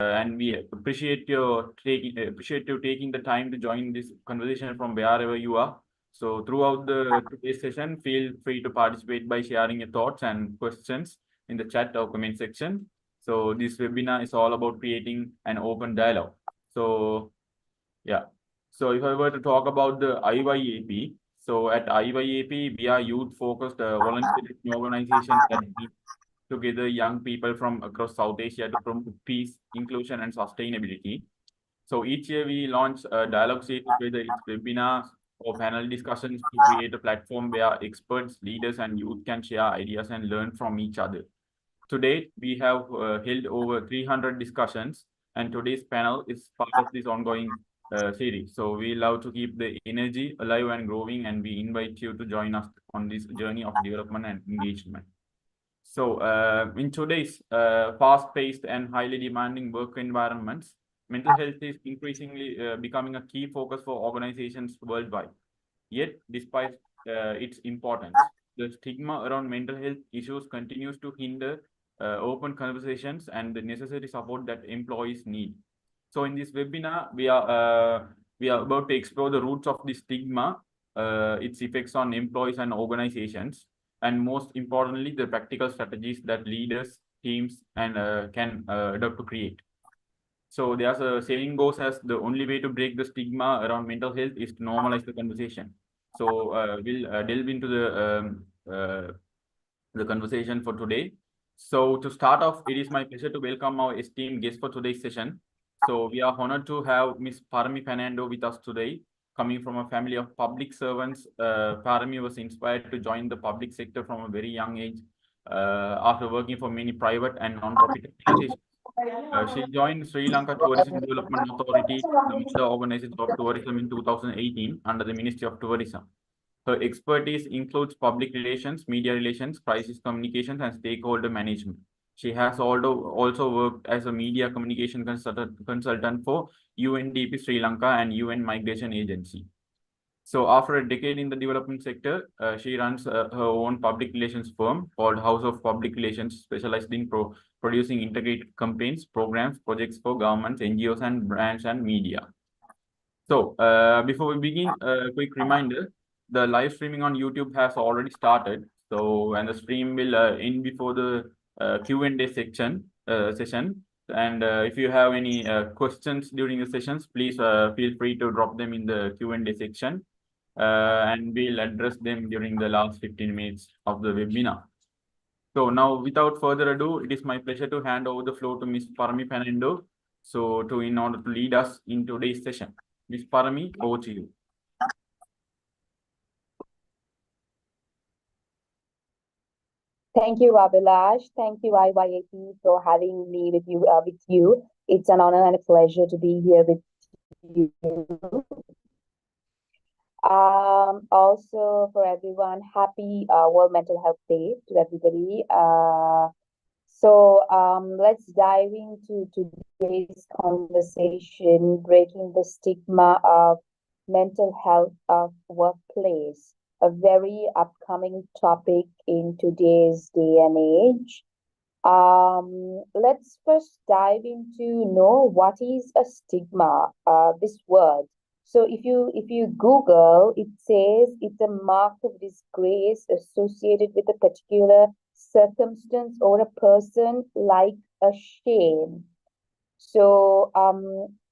and we appreciate you taking the time to join this conversation from wherever you are. So throughout the today's session, feel free to participate by sharing your thoughts and questions in the chat or comment section. So this webinar is all about creating an open dialogue. So yeah. So if I were to talk about the IYAP, so at IYAP, we are youth-focused volunteer organization that brings together young people from across South Asia to promote peace, inclusion, and sustainability. So each year we launch a dialogue series, whether it's webinars or panel discussions, to create a platform where experts, leaders, and youth can share ideas and learn from each other. To date, we have held over 300 discussions, and today's panel is part of this ongoing series. So we love to keep the energy alive and growing, and we invite you to join us on this journey of development and engagement. So in today's fast-paced and highly demanding work environments, mental health is increasingly becoming a key focus for organizations worldwide. Yet, despite its importance, the stigma around mental health issues continues to hinder open conversations and the necessary support that employees need. So in this webinar, we are about to explore the roots of the stigma, its effects on employees and organizations, and most importantly, the practical strategies that leaders, teams, and can adopt to create. So there's a saying goes as the only way to break the stigma around mental health is to normalize the conversation. So we'll delve into the conversation for today. So to start off, it is my pleasure to welcome our esteemed guest for today's session. So we are honored to have Ms. Parami Fernando with us today. Coming from a family of public servants, Parami was inspired to join the public sector from a very young age after working for many private and non-profit organizations. She joined Sri Lanka Tourism Development Authority, the mother organization of tourism, in 2018 under the Ministry of Tourism. Her expertise includes public relations, media relations, crisis communications, and stakeholder management. She has also worked as a media communication consultant for UNDP Sri Lanka and UN Migration Agency. So after a decade in the development sector, she runs her own public relations firm called House of Public Relations, specialized in producing integrated campaigns, programs, projects for governments, NGOs, and brands and media. So before we begin, a quick reminder, the live streaming on YouTube has already started. So, and the stream will end before the Q&A session. And if you have any questions during the sessions, please feel free to drop them in the Q&A section. And we'll address them during the last 15 minutes of the webinar. So now, without further ado, it is my pleasure to hand over the floor to Ms. Parami Fernando. So in order to lead us in today's session. Ms. Parami, over to you. Thank you, Abhilash. Thank you, IYAP, for having me with you. It's an honor and a pleasure to be here with you. Also, for everyone, happy World Mental Health Day to everybody. Let's dive into today's conversation, breaking the stigma of mental health of workplace, a very upcoming topic in today's day and age. Let's first dive into know what is a stigma, this word. So if you Google, it says it's a mark of disgrace associated with a particular circumstance or a person, like a shame. So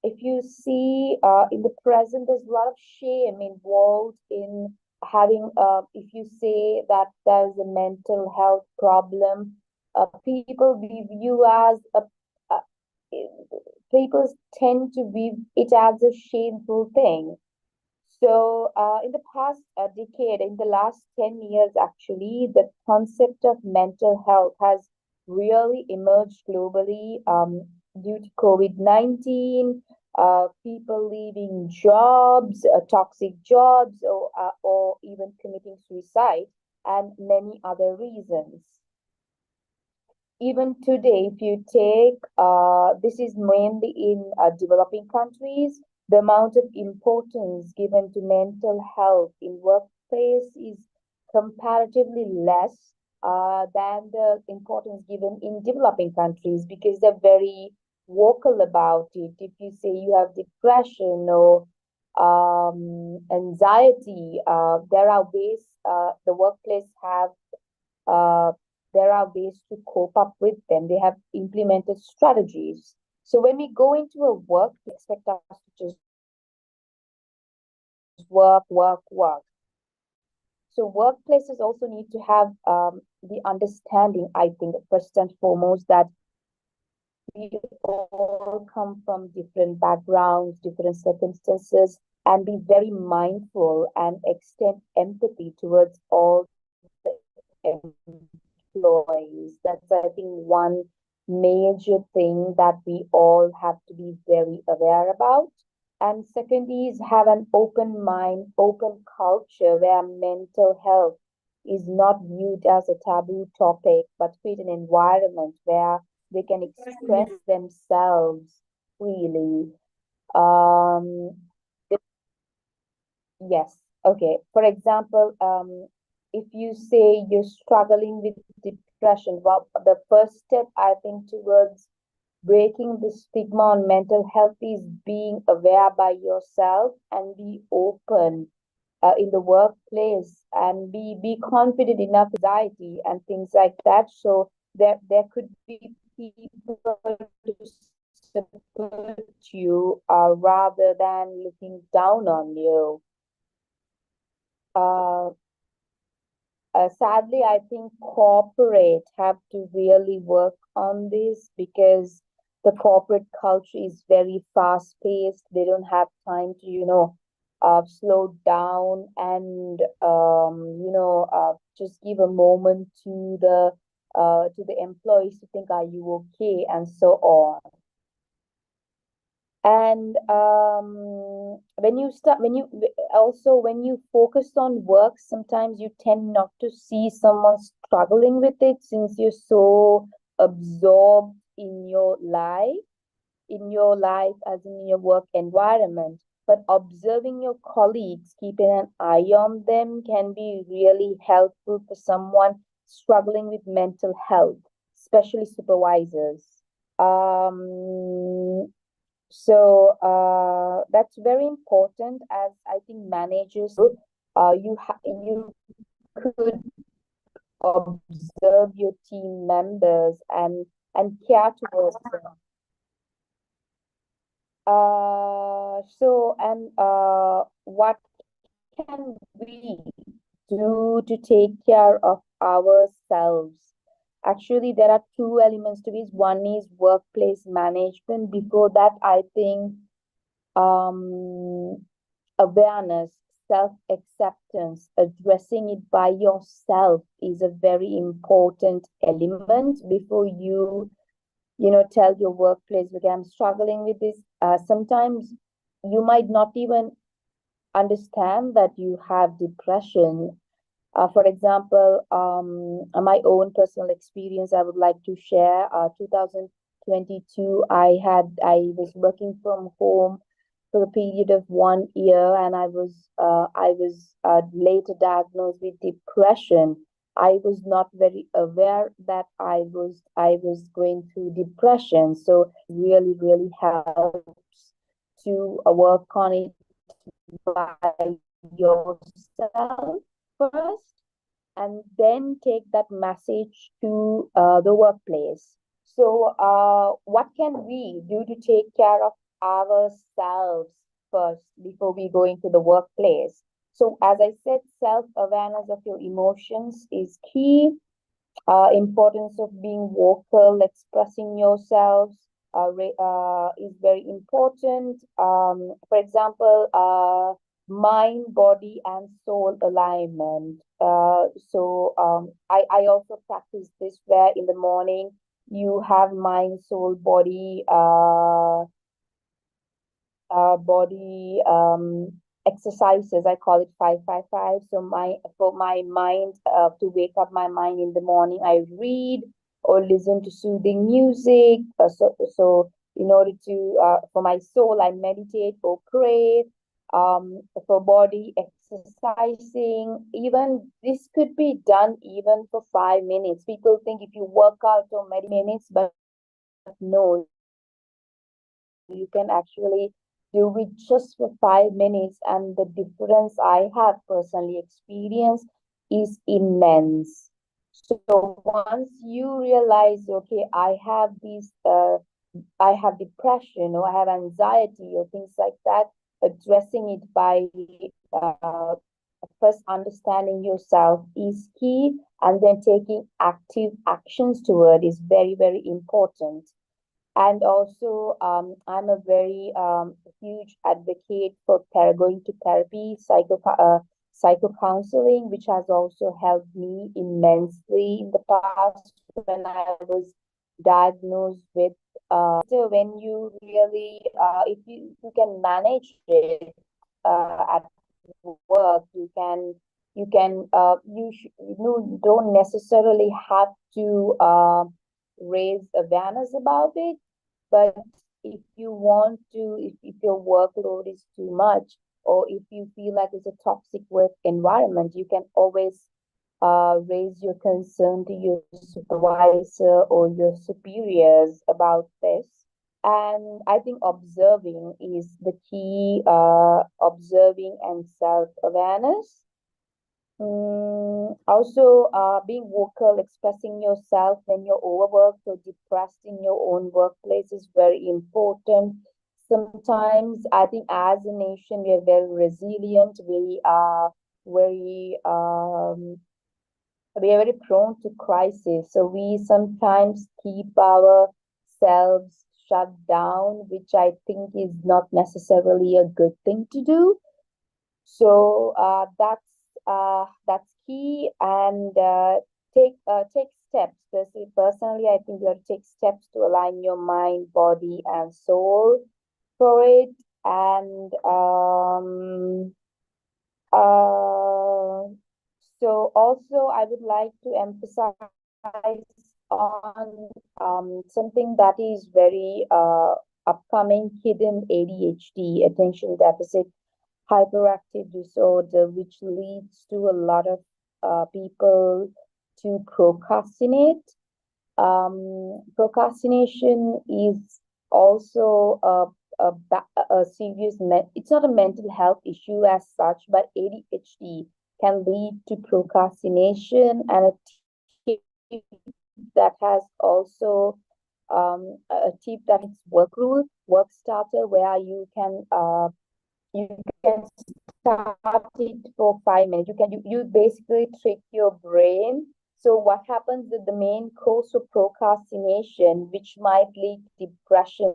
if you see in the present, there's a lot of shame involved in having, if you say that there's a mental health problem, people view you as people tend to view it as a shameful thing. So in the past decade, in the last 10 years, actually, the concept of mental health has really emerged globally due to COVID-19, people leaving jobs, toxic jobs, or even committing suicide, and many other reasons. Even today, if you take, this is mainly in developing countries, the amount of importance given to mental health in workplace is comparatively less than the importance given in developing countries, because they're very vocal about it. If you say you have depression or anxiety, there are ways the workplace have uh, there are ways to cope up with them. They have implemented strategies. So when we go into a work, they expect us to just work, work, work. So workplaces also need to have the understanding, I think, first and foremost, that we all come from different backgrounds, different circumstances, and be very mindful and extend empathy towards all the employees. That's, I think, one major thing that we all have to be very aware about. And second is have an open mind, open culture where mental health is not viewed as a taboo topic, but create an environment where they can express themselves freely. Um, Yes. Okay. For example, if you say you're struggling with depression, well, the first step I think towards breaking the stigma on mental health is being aware by yourself and be open in the workplace and be confident enough anxiety and things like that. So there could be people to support you rather than looking down on you. Uh, Sadly, I think corporate have to really work on this because the corporate culture is very fast paced. They don't have time to, slow down and, just give a moment to the employees to think, are you okay? And so on. And when you focus on work, sometimes you tend not to see someone struggling with it since you're so absorbed in your life as in your work environment. But observing your colleagues, keeping an eye on them can be really helpful for someone struggling with mental health, especially supervisors. Um, that's very important as I think managers you could observe your team members and care towards them. What can we do to take care of ourselves? Actually, there are two elements to this. One is workplace management. Before that, I think um, awareness, self-acceptance, addressing it by yourself is a very important element before tell your workplace, okay, I'm struggling with this. Sometimes you might not even understand that you have depression. For example, my own personal experience, I would like to share. 2022, I was working from home for a period of 1 year, and I was later diagnosed with depression. I was not very aware that I was going through depression. So really, really helps to work on it by yourself first and then take that message to the workplace. So, what can we do to take care of ourselves first before we go into the workplace? So, as I said, self-awareness of your emotions is key. Importance of being vocal, expressing yourselves is very important. For example, mind, body, and soul alignment. I also practice this where in the morning you have mind, soul, body exercises. I call it 555. So for my mind to wake up my mind in the morning, I read or listen to soothing music. So in order to for my soul, I meditate or pray. For body exercising, even this could be done even for 5 minutes. People think if you work out for many minutes, but no, You can actually do it just for 5 minutes, and the difference I have personally experienced is immense. So once you realize, okay, I have depression or I have anxiety or things like that, addressing it by uh, first understanding yourself is key, and then taking active actions toward is very, very important. And also, I'm a very huge advocate for going to therapy, psycho counseling, which has also helped me immensely in the past when I was diagnosed with. So when you really, if you can manage it at work, you don't necessarily have to raise awareness about it, but if you want to, if your workload is too much, or if you feel like it's a toxic work environment, you can always raise your concern to your supervisor or your superiors about this. And I think observing is the key, observing and self-awareness. Also, being vocal, expressing yourself when you're overworked or depressed in your own workplace is very important. Sometimes I think as a nation, we are very resilient. Very we are very prone to crisis. So we sometimes keep ourselves shut down, which I think is not necessarily a good thing to do. So that's key, and take steps. Personally, I think you have to take steps to align your mind, body, and soul for it. And uh, so also, I would like to emphasize on something that is very upcoming: hidden ADHD, attention deficit hyperactive disorder, which leads to a lot of people to procrastinate. Procrastination is also a serious, it's not a mental health issue as such, but ADHD can lead to procrastination. And a tip that has also a tip that is work rule, work starter, where you can start it for 5 minutes. You basically trick your brain. So what happens is the main cause of procrastination, which might lead to depression,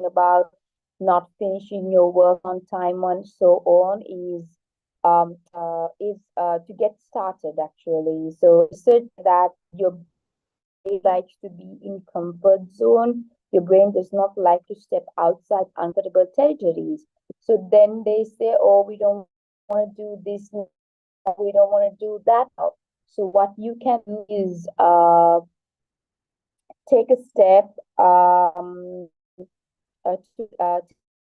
about not finishing your work on time and so on, is to get started actually. So research that your brain likes to be in comfort zone. Your brain does not like to step outside uncomfortable territories. So then they say, oh, we don't want to do this now, we don't want to do that now. So what you can do is take a step to tell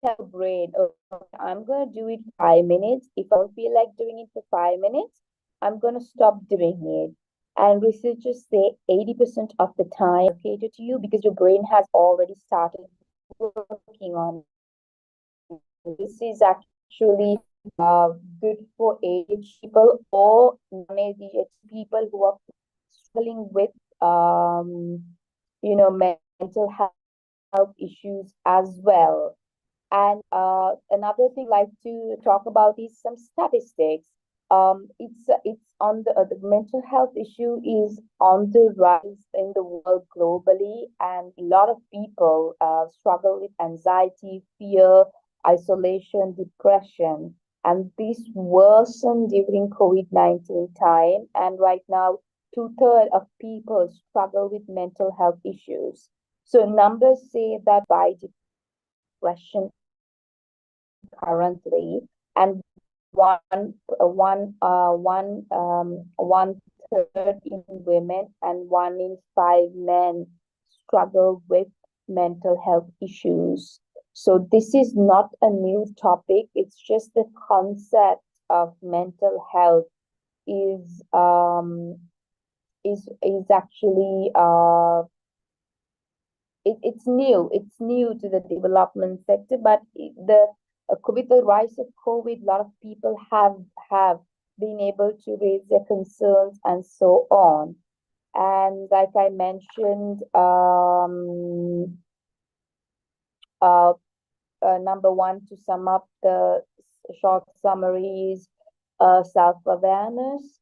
your brain, oh, I'm going to do it 5 minutes. If I don't feel like doing it for 5 minutes, I'm going to stop doing it. And researchers say 80% of the time allocated to you because your brain has already started working on it. This is actually good for age people or non-ADHD people who are struggling with mental health issues as well. And another thing I'd like to talk about is some statistics. It's on the mental health issue is on the rise in the world globally, and a lot of people struggle with anxiety, fear, isolation, depression, and this worsened during COVID-19 time. And right now, two-thirds of people struggle with mental health issues. So numbers say that by depression currently, and one third in women and 1 in 5 men struggle with mental health issues. So this is not a new topic. It's just the concept of mental health is is actually it's new to the development sector, but with the rise of COVID, a lot of people have been able to raise their concerns and so on. And like I mentioned, uh, number one, to sum up the short summaries, self-awareness,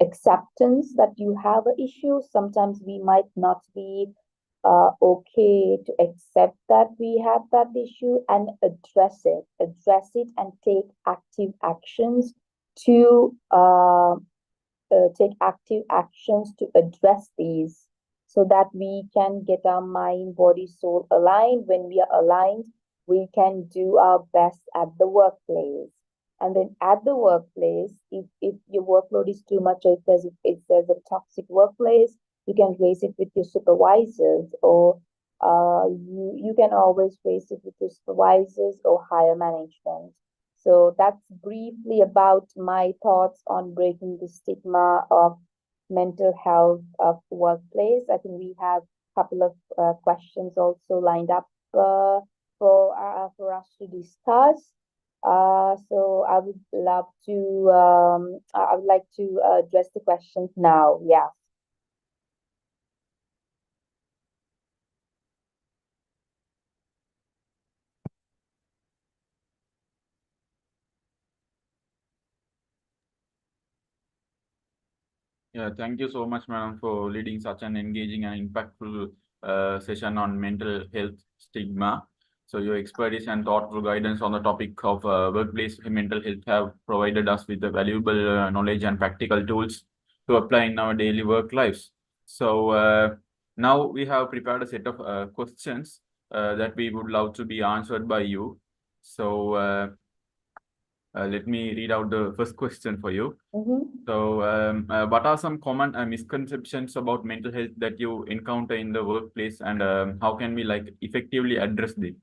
acceptance that you have an issue. Sometimes we might not be okay to accept that we have that issue and address it and take active actions to take active actions to address these so that we can get our mind, body, soul aligned. When we are aligned, we can do our best at the workplace. And then at the workplace, if your workload is too much, or if there's a toxic workplace, you can raise it with your supervisors, or you can always raise it with your supervisors or higher management. So that's briefly about my thoughts on breaking the stigma of mental health of workplace. I think we have a couple of questions also lined up for us to discuss. So I would like to address the questions now. Yeah. Yeah, thank you so much, madam, for leading such an engaging and impactful session on mental health stigma. So your expertise and thoughtful guidance on the topic of workplace mental health have provided us with the valuable knowledge and practical tools to apply in our daily work lives. So now we have prepared a set of questions that we would love to be answered by you. So let me read out the first question for you. So, what are some common misconceptions about mental health that you encounter in the workplace, and how can we like effectively address them?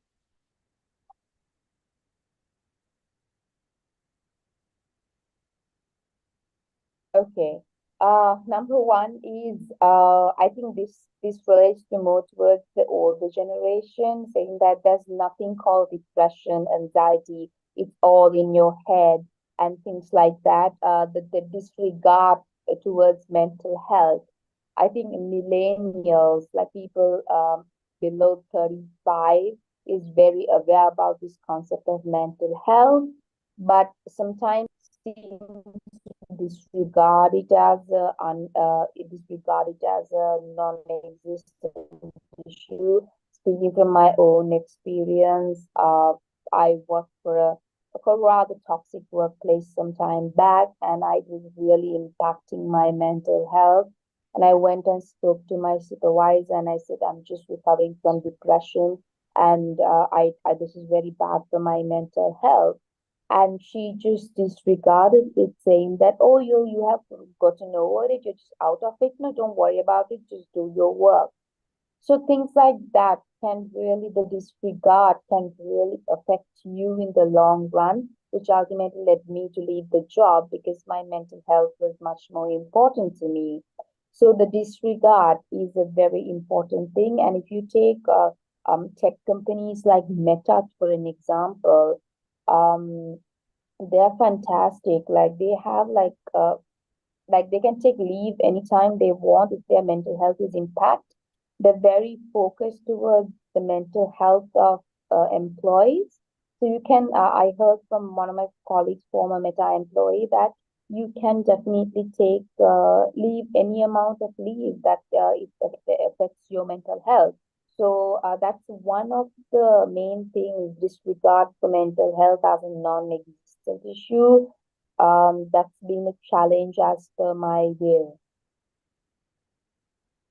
Okay. Number one is I think this relates to more towards the older generation, saying that there's nothing called depression, anxiety, it's all in your head and things like that. The disregard towards mental health. I think millennials, like people below 35, is very aware about this concept of mental health, but sometimes disregard it as disregard it as a non-existent issue. Speaking from my own experience, I worked for a rather toxic workplace some time back, and it was really impacting my mental health. And I went and spoke to my supervisor, and I said, I'm just recovering from depression, and I this is very bad for my mental health. And she just disregarded it, saying that, oh, you have gotten over it, you're just out of it. No, don't worry about it, just do your work. So things like that can really, the disregard can really affect you in the long run, which ultimately led me to leave the job because my mental health was much more important to me. So the disregard is a very important thing. And if you take tech companies like Meta, for an example, um, they're fantastic. Like they have like they can take leave anytime they want if their mental health is impacted. They're very focused towards the mental health of employees. So you can, I heard from one of my colleagues, former Meta employee, that you can definitely take leave, any amount of leave that affects your mental health. So that's one of the main things, disregard for mental health as a non-existent issue. That's been a challenge as per my view.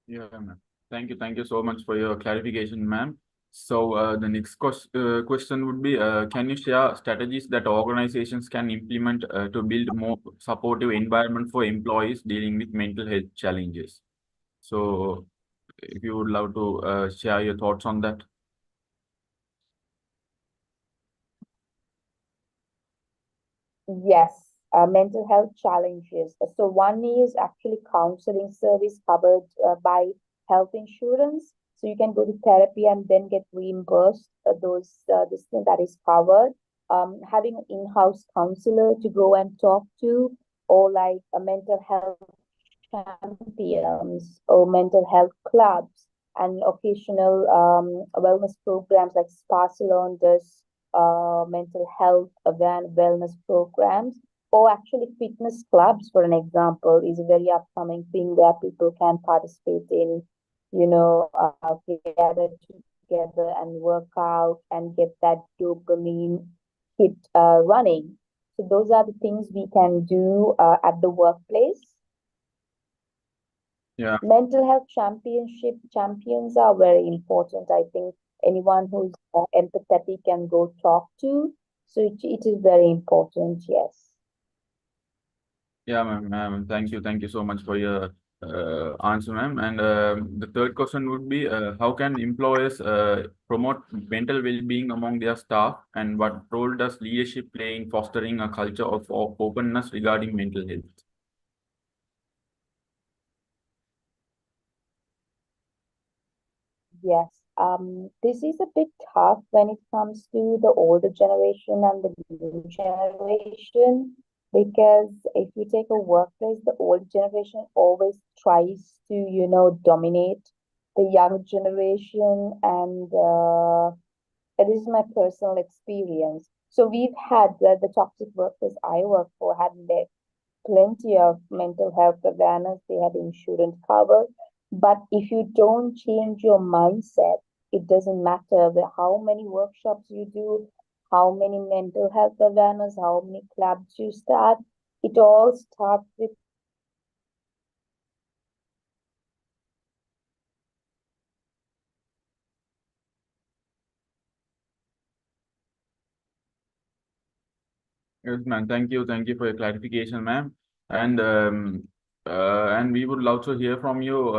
Yeah, ma'am. Thank you so much for your clarification, ma'am. So the next question would be, can you share strategies that organizations can implement to build more supportive environment for employees dealing with mental health challenges? So if you would love to share your thoughts on that. Yes, mental health challenges. So one is actually counseling service covered by health insurance. So you can go to therapy and then get reimbursed this thing that is covered. Having an in-house counselor to go and talk to, or like a mental health champions or mental health clubs and occasional wellness programs like Spa Salon does mental health wellness programs, or actually fitness clubs, for an example, is a very upcoming thing where people can participate in, gather together and work out and get that dopamine hit running. So those are the things we can do at the workplace. Yeah. Mental health champions are very important. I think anyone who's empathetic can go talk to. So it is very important. Yes. Yeah, ma'am. Thank you so much for your answer, ma'am. And the third question would be, how can employers promote mental well-being among their staff, and what role does leadership play in fostering a culture of openness regarding mental health? Yes. This is a bit tough when it comes to the older generation and the new generation, because if you take a workplace, the old generation always tries to, dominate the young generation, and this is my personal experience. So we've had the toxic workplace I work for had plenty of mental health awareness. They had insurance cover. But if you don't change your mindset, it doesn't matter how many workshops you do, how many mental health awareness, how many clubs you start. It all starts with Yes, ma'am. Thank you for your clarification, ma'am. And and we would love to hear from you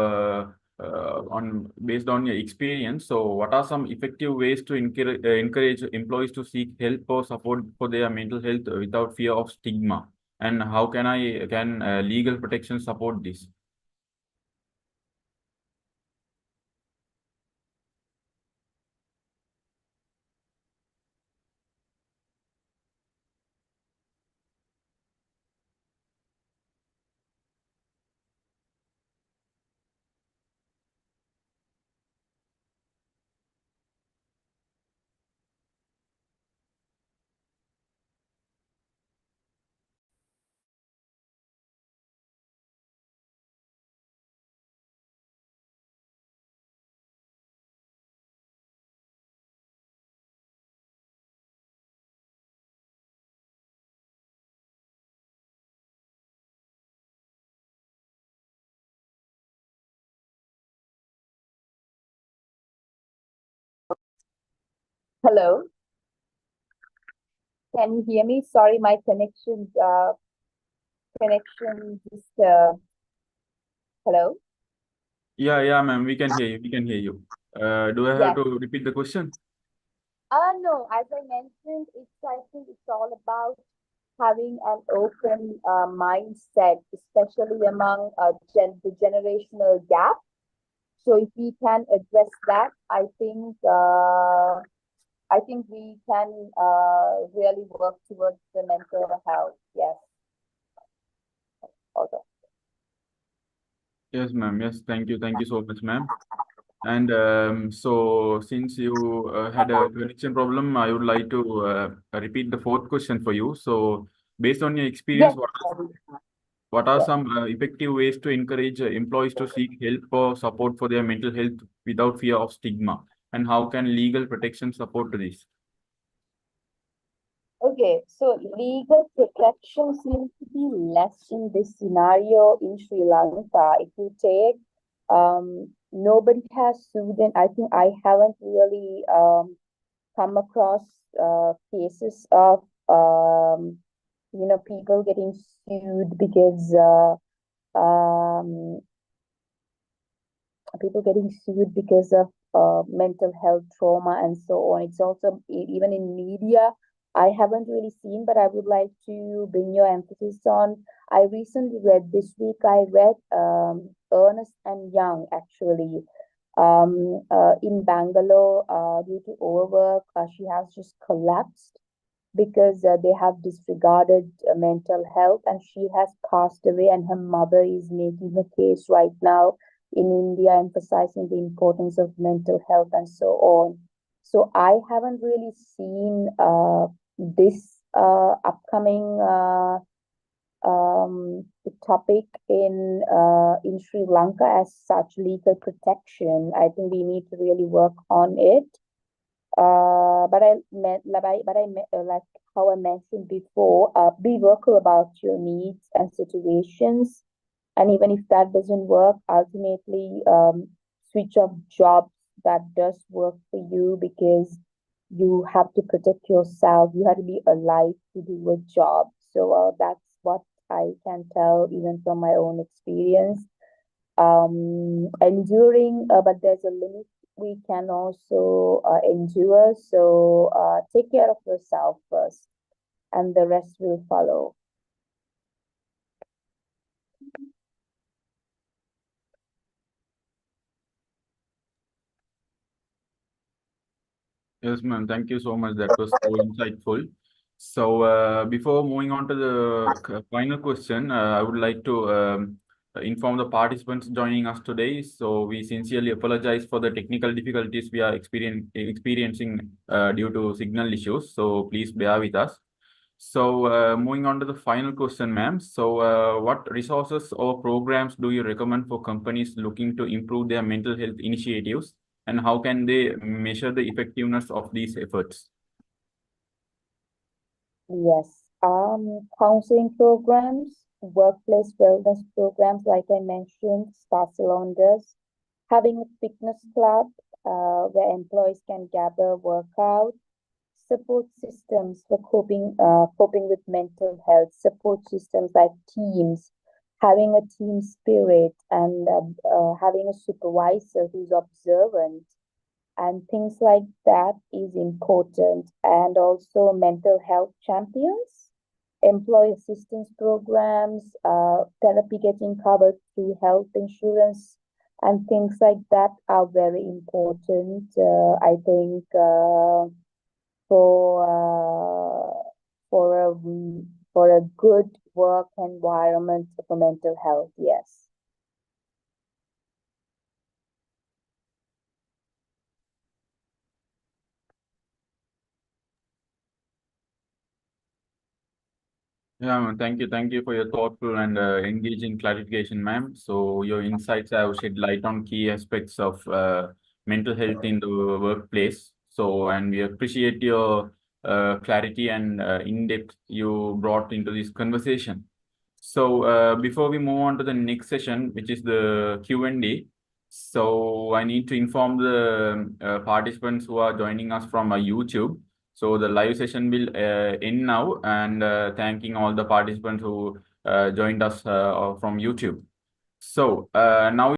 on based on your experience. So, what are some effective ways to encourage employees to seek help or support for their mental health without fear of stigma? And how can legal protection support this? hello. Can you hear me? Sorry, my connection just hello. Yeah, ma'am. We can hear you. We can hear you. Do I have Yes. to repeat the question? No, as I mentioned, I think it's all about having an open mindset, especially among the generational gap. So if we can address that, I think we can really work towards the mental health. Yes. Also. Yes, ma'am. Yes, thank you. Thank you so much, ma'am. And since you had a connection problem, I would like to repeat the fourth question for you. So, based on your experience, Yes. what are Yes. some effective ways to encourage employees to seek help or support for their mental health without fear of stigma? And how can legal protection support this? Okay, so legal protection seems to be less in this scenario in Sri Lanka. If you take, nobody has sued, and I think I haven't really come across cases of people getting sued because of mental health trauma and so on. It's also even in media. I haven't really seen, but I would like to bring your emphasis on. I recently read this week. I read Ernest and Young, actually. In Bangalore, due to overwork, she has just collapsed because they have disregarded mental health, and she has passed away, and her mother is making a case right now in India, emphasizing the importance of mental health and so on. So I haven't really seen this upcoming topic in Sri Lanka as such, legal protection. I think we need to really work on it. But I meant, like how I mentioned before, be vocal about your needs and situations. And even if that doesn't work, ultimately, switch off jobs that does work for you, because you have to protect yourself. You have to be alive to do a job. So that's what I can tell, even from my own experience. Enduring, but there's a limit we can also endure. So take care of yourself first, and the rest will follow. Yes, ma'am. Thank you so much. That was so insightful. So, before moving on to the final question, I would like to inform the participants joining us today. So, we sincerely apologize for the technical difficulties we are experiencing due to signal issues. So, please bear with us. So, moving on to the final question, ma'am. So, what resources or programs do you recommend for companies looking to improve their mental health initiatives, and how can they measure the effectiveness of these efforts? Yes. Counseling programs, workplace wellness programs, like I mentioned, spa salon does. Having a fitness club where employees can gather, work out. Support systems for coping with mental health. Support systems like teams, having a team spirit, and having a supervisor who's observant, and things like that is important. And also mental health champions, employee assistance programs, therapy getting covered through health insurance, and things like that are very important. I think for for a for a good work environment for mental health. Yes. Yeah, ma'am. Thank you for your thoughtful and engaging clarification, ma'am. So your insights have shed light on key aspects of mental health in the workplace. So, and we appreciate your clarity and in-depth you brought into this conversation. So, before we move on to the next session, which is the Q&A, so I need to inform the participants who are joining us from YouTube. So the live session will end now, and thanking all the participants who joined us from YouTube. So now